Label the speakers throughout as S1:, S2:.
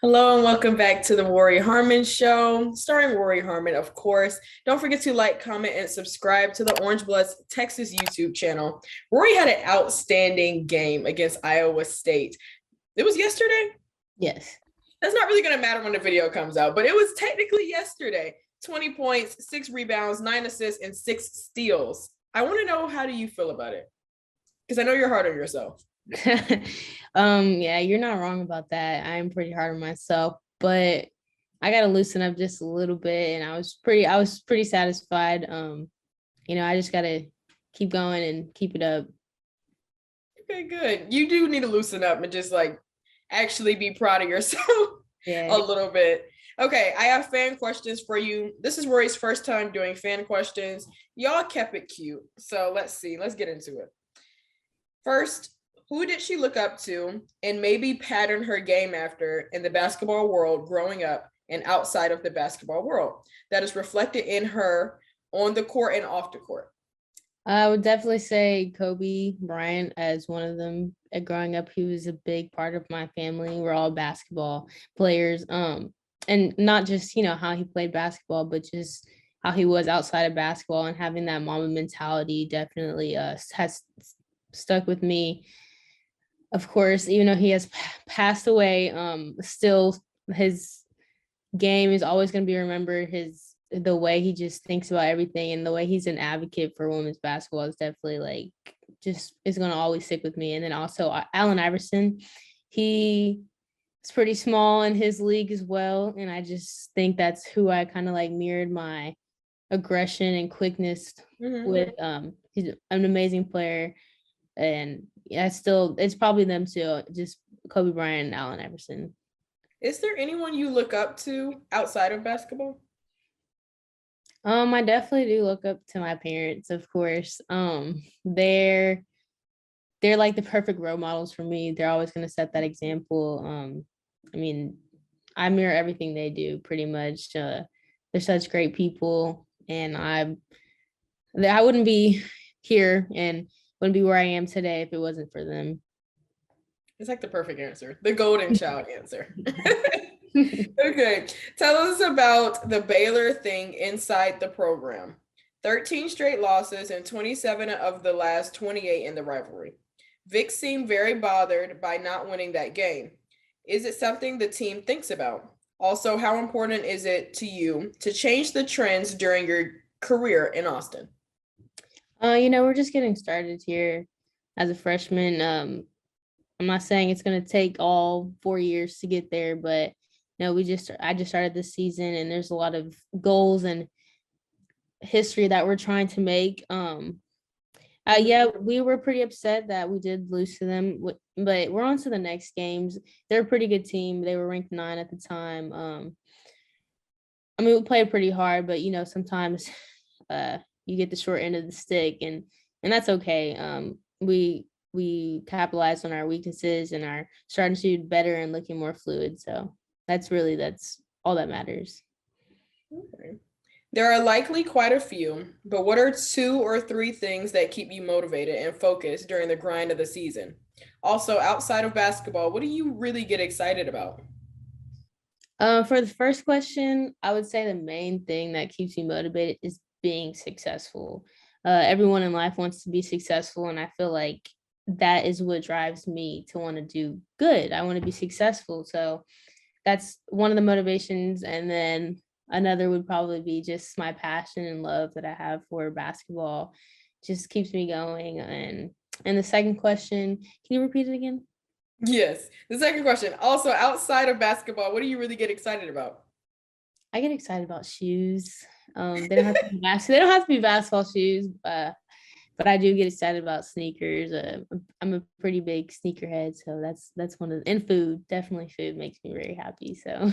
S1: Hello and welcome back to the Rori Harmon Show, starring Rori Harmon, of course. Don't forget to like, comment, and subscribe to the Orange Bloods Texas YouTube channel. Rori had an outstanding game against Iowa State. It was yesterday?
S2: Yes.
S1: That's not really going to matter when the video comes out, but it was technically yesterday. 20 points, 6 rebounds, 9 assists, and 6 steals. I want to know, how do you feel about it? Because I know you're hard on yourself.
S2: Yeah, you're not wrong about that. I'm pretty hard on myself, but I gotta loosen up just a little bit, and I was pretty satisfied. I just gotta keep going and keep it up.
S1: Okay, good. You do need to loosen up and just like actually be proud of yourself
S2: Yeah.
S1: a little bit. Okay, I have fan questions for you. This is Rory's first time doing fan questions. Y'all kept it cute. So let's see. Let's get into it. First, who did she look up to and maybe pattern her game after in the basketball world growing up and outside of the basketball world that is reflected in her on the court and off the court?
S2: I would definitely say Kobe Bryant as one of them. Growing up, he was a big part of my family. We're all basketball players. And not just, how he played basketball, but just how he was outside of basketball, and having that Mamba mentality definitely has stuck with me. Of course, even though he has passed away, still his game is always going to be remembered. The way he just thinks about everything, and the way he's an advocate for women's basketball is definitely like just is going to always stick with me. And then also Allen Iverson, he is pretty small in his league as well, and I just think that's who I kind of like mirrored my aggression and quickness with. He's an amazing player, and yeah, it's probably them too. Just Kobe Bryant and Allen Iverson.
S1: Is there anyone you look up to outside of basketball?
S2: I definitely do look up to my parents, of course. They're like the perfect role models for me. They're always going to set that example. I mean, I mirror everything they do pretty much. They're such great people, and I wouldn't be here and wouldn't be where I am today if it wasn't for them.
S1: It's like the perfect answer, the golden child answer. Okay, tell us about the Baylor thing inside the program. 13 straight losses and 27 of the last 28 in the rivalry. Vic seemed very bothered by not winning that game. Is it something the team thinks about? Also, how important is it to you to change the trends during your career in Austin?
S2: We're just getting started here as a freshman. I'm not saying it's gonna take all 4 years to get there, but no, I just started this season, and there's a lot of goals and history that we're trying to make. Yeah, we were pretty upset that we did lose to them, but we're on to the next games. They're a pretty good team. They were ranked 9 at the time. I mean, we played pretty hard, but sometimes you get the short end of the stick, and that's okay. We capitalized on our weaknesses and are starting to do better and looking more fluid. So that's all that matters.
S1: Okay. There are likely quite a few, but what are 2 or 3 things that keep you motivated and focused during the grind of the season? Also, outside of basketball, what do you really get excited about?
S2: For the first question, I would say the main thing that keeps me motivated is being successful. Everyone in life wants to be successful, and I feel like that is what drives me to want to do good. I want to be successful. So that's one of the motivations. And then another would probably be just my passion and love that I have for basketball just keeps me going. And the second question, can you repeat it again?
S1: Yes. The second question, also outside of basketball, what do you really get excited about?
S2: I get excited about shoes. They don't have to be they don't have to be basketball shoes, but I do get excited about sneakers. I'm a pretty big sneakerhead, so that's one of and food. Definitely food makes me very happy. So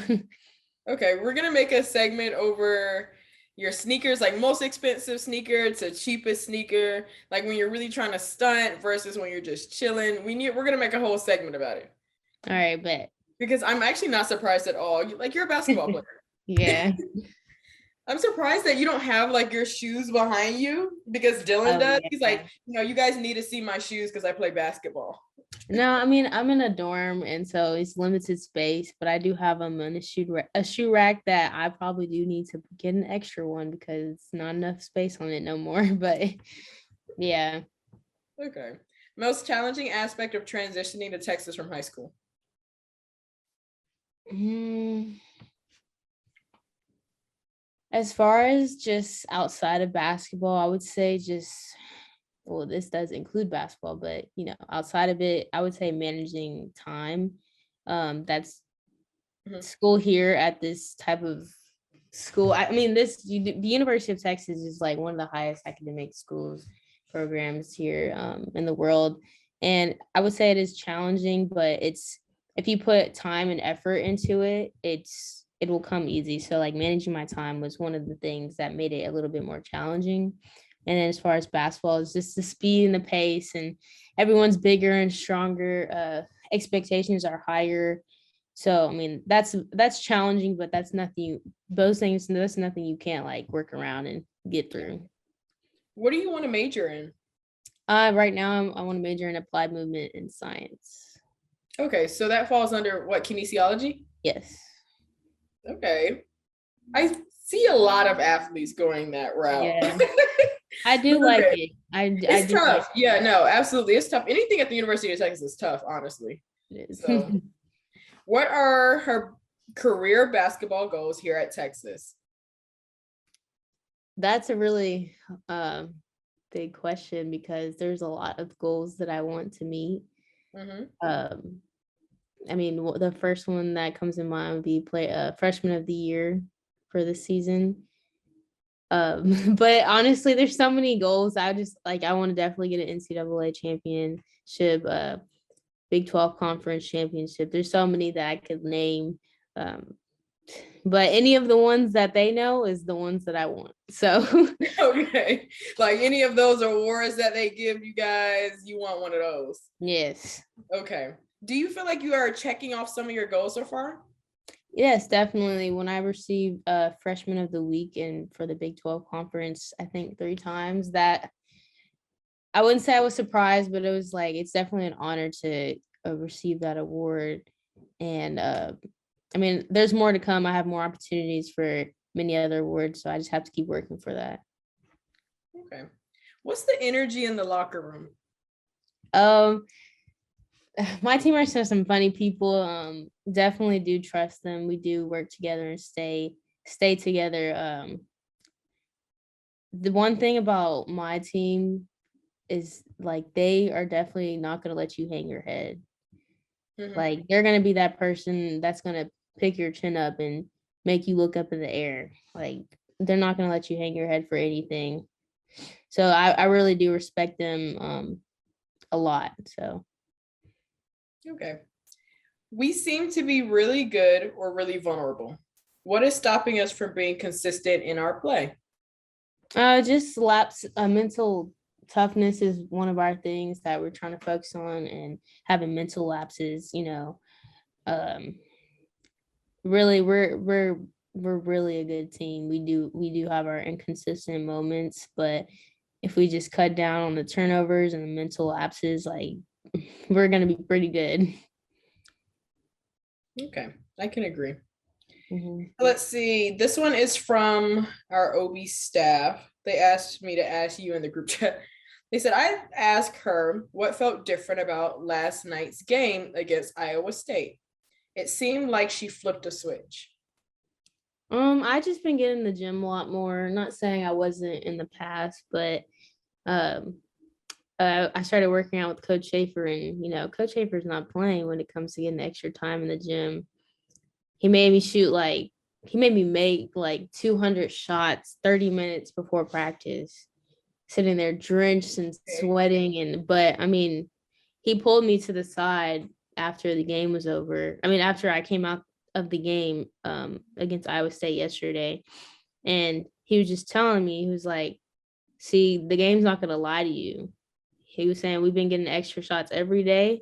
S1: Okay, we're gonna make a segment over your sneakers, like most expensive sneaker to cheapest sneaker, like when you're really trying to stunt versus when you're just chilling. We're gonna make a whole segment about it
S2: all right, but
S1: because I'm actually not surprised at all. Like you're a basketball player.
S2: yeah.
S1: I'm surprised that you don't have like your shoes behind you because Dylan
S2: Oh
S1: does.
S2: yeah.
S1: He's like, you guys need to see my shoes because I play basketball.
S2: No, I mean I'm in a dorm, and so it's limited space. But I do have them in a shoe rack that I probably do need to get an extra one because it's not enough space on it no more. But yeah.
S1: Okay. Most challenging aspect of transitioning to Texas from high school?
S2: Mm, as far as just outside of basketball, I would say just well, this does include basketball, but outside of it, I would say managing time. That's
S1: Mhm.
S2: school here at this type of school. I mean, the University of Texas is like one of the highest academic schools programs here in the world, and I would say it is challenging, but it's if you put time and effort into it, it will come easy. So like managing my time was one of the things that made it a little bit more challenging. And then as far as basketball, it's just the speed and the pace, and everyone's bigger and stronger. Expectations are higher, so I mean that's challenging, but that's nothing. Those things, that's nothing you can't like work around and get through.
S1: What do you want to major in?
S2: Right now I want to major in applied movement and science.
S1: Okay, so that falls under what, kinesiology?
S2: Yes.
S1: Okay. I see a lot of athletes going that route.
S2: Yeah, I do like
S1: Okay.
S2: it. I
S1: It's
S2: do like
S1: tough. Yeah, no, absolutely. It's tough. Anything at the University of Texas is tough, honestly.
S2: it. Is.
S1: So, what are her career basketball goals here at Texas?
S2: That's a really big question because there's a lot of goals that I want to meet.
S1: Mm-hmm.
S2: Um, I mean, the first one that comes in mind would be play freshman of the year for the season. But honestly, there's so many goals. I want to definitely get an NCAA championship, Big 12 conference championship. There's so many that I could name. Um, but any of the ones that they know is the ones that I want. So
S1: Okay. Like any of those awards that they give you guys, you want one of those.
S2: yes.
S1: Okay. Do you feel like you are checking off some of your goals so far?
S2: Yes, definitely. When I received freshman of the week and for the Big 12 conference, I think 3 times, that I wouldn't say I was surprised, but it was like it's definitely an honor to receive that award. And I mean, there's more to come. I have more opportunities for many other awards, so I just have to keep working for that.
S1: Okay. What's the energy in the locker room?
S2: Um, my teammates are some funny people. Definitely do trust them. We do work together and stay together. The one thing about my team is like they are definitely not gonna let you hang your head.
S1: Mm-hmm.
S2: Like they're gonna be that person that's gonna pick your chin up and make you look up in the air. Like they're not gonna let you hang your head for anything. So I really do respect them a lot. So
S1: Okay. We seem to be really good or really vulnerable. What is stopping us from being consistent in our play?
S2: just lapse mental toughness is one of our things that we're trying to focus on, and having mental lapses, um really we're really a good team. We do have our inconsistent moments, but if we just cut down on the turnovers and the mental lapses, like we're gonna be pretty good.
S1: Okay, I can agree.
S2: Mhm.
S1: Let's see. This one is from our OB staff. They asked me to ask you in the group chat. They said, I asked her what felt different about last night's game against Iowa State. It seemed like she flipped a switch.
S2: I just been getting in the gym a lot more. Not saying I wasn't in the past, but um I started working out with Coach Schaefer, and Coach Schaefer's not playing when it comes to getting extra time in the gym. He made me shoot like he made me make like 200 shots 30 minutes before practice, sitting there drenched and
S1: Okay.
S2: sweating. And but I mean, he pulled me to the side after the game was over. I mean, after I came out of the game against Iowa State yesterday, and he was just telling me, he was like, see, the game's not gonna lie to you. He was saying we've been getting extra shots every day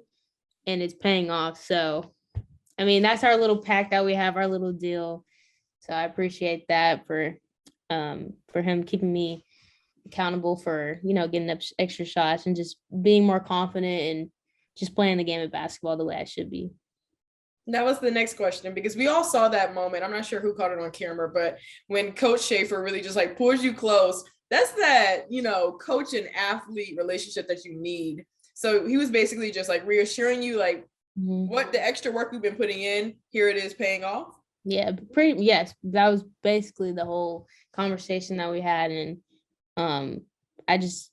S2: and it's paying off. So I mean, that's our little pact that we have, our little deal. So I appreciate that for him keeping me accountable for, getting up extra shots and just being more confident and just playing the game of basketball the way I should be.
S1: That was the next question because we all saw that moment. I'm not sure who caught it on camera, but when Coach Schaefer really just like pulls you close, that's that, coach and athlete relationship that you need. So he was basically just like reassuring you, like, what the extra work we've been putting in, here it is paying off.
S2: Yeah, yes, that was basically the whole conversation that we had. And I just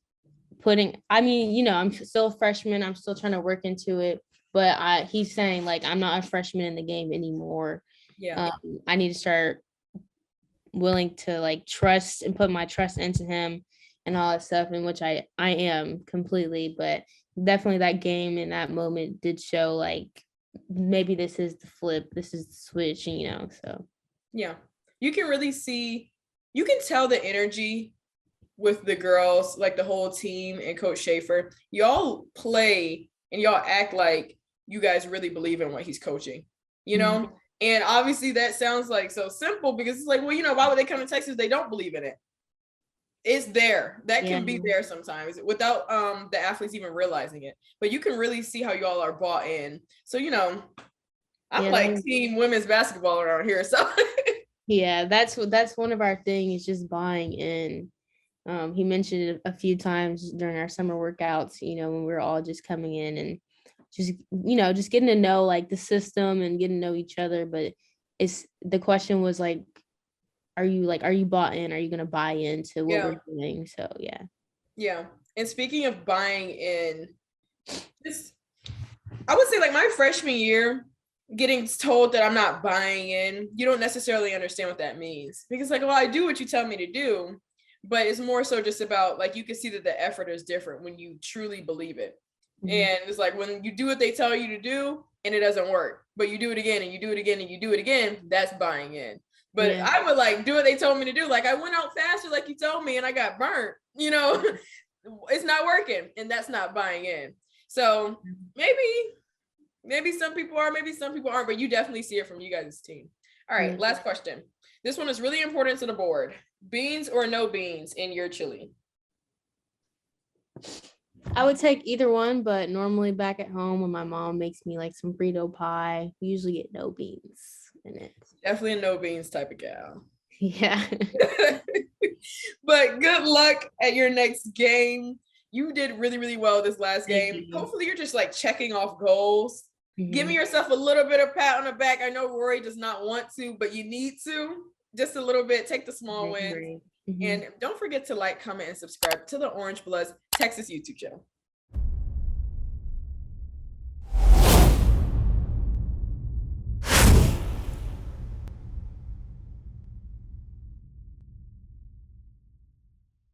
S2: I'm still a freshman. I'm still trying to work into it. But he's saying, like, I'm not a freshman in the game anymore.
S1: Yeah.
S2: I need to start willing to, like, trust and put my trust into him and all that stuff, in which I am completely. But definitely that game in that moment did show, like, maybe this is the flip. This is the switch, so.
S1: Yeah. You can really see, you can tell the energy with the girls, like the whole team and Coach Schaefer. Y'all play and y'all act like you guys really believe in what he's coaching,
S2: Mm-hmm.
S1: And obviously that sounds like so simple because it's like, well, why would they come to Texas? They don't believe in it. It's there. That can be there sometimes without the athletes even realizing it. But you can really see how y'all are bought in. So, I'm like team women's basketball around here. So
S2: yeah, that's one of our things, is just buying in. He mentioned it a few times during our summer workouts, when we were all just coming in and just getting to know, like, the system and getting to know each other. But the question was, like, are you bought in? Are you going to buy into what we're doing? So, yeah.
S1: Yeah. And speaking of buying in, I would say, like, my freshman year, getting told that I'm not buying in, you don't necessarily understand what that means. Because, like, well, I do what you tell me to do. But it's more so just about, like, you can see that the effort is different when you truly believe it. Mm-hmm. And it's like when you do what they tell you to do and it doesn't work, but you do it again and you do it again and you do it again, that's buying in. But I would, like, do what they told me to do. Like, I went out faster like you told me and I got burnt, it's not working, and that's not buying in. So maybe some people are, maybe some people aren't, but you definitely see it from you guys' team. All right, last question. This one is really important to the board. Beans or no beans in your chili?
S2: I would take either one, but normally back at home when my mom makes me, like, some Frito pie, we usually get no beans in it.
S1: Definitely a no beans type of gal.
S2: Yeah.
S1: But good luck at your next game. You did really, really well this last game. Hopefully you're just, like, checking off goals. Mm-hmm. Giving yourself a little bit of pat on the back. I know Rori does not want to, but you need to. Just a little bit. Take the small wins. Mm-hmm. And don't forget to like, comment, and subscribe to the Orange Bloods Texas YouTube channel.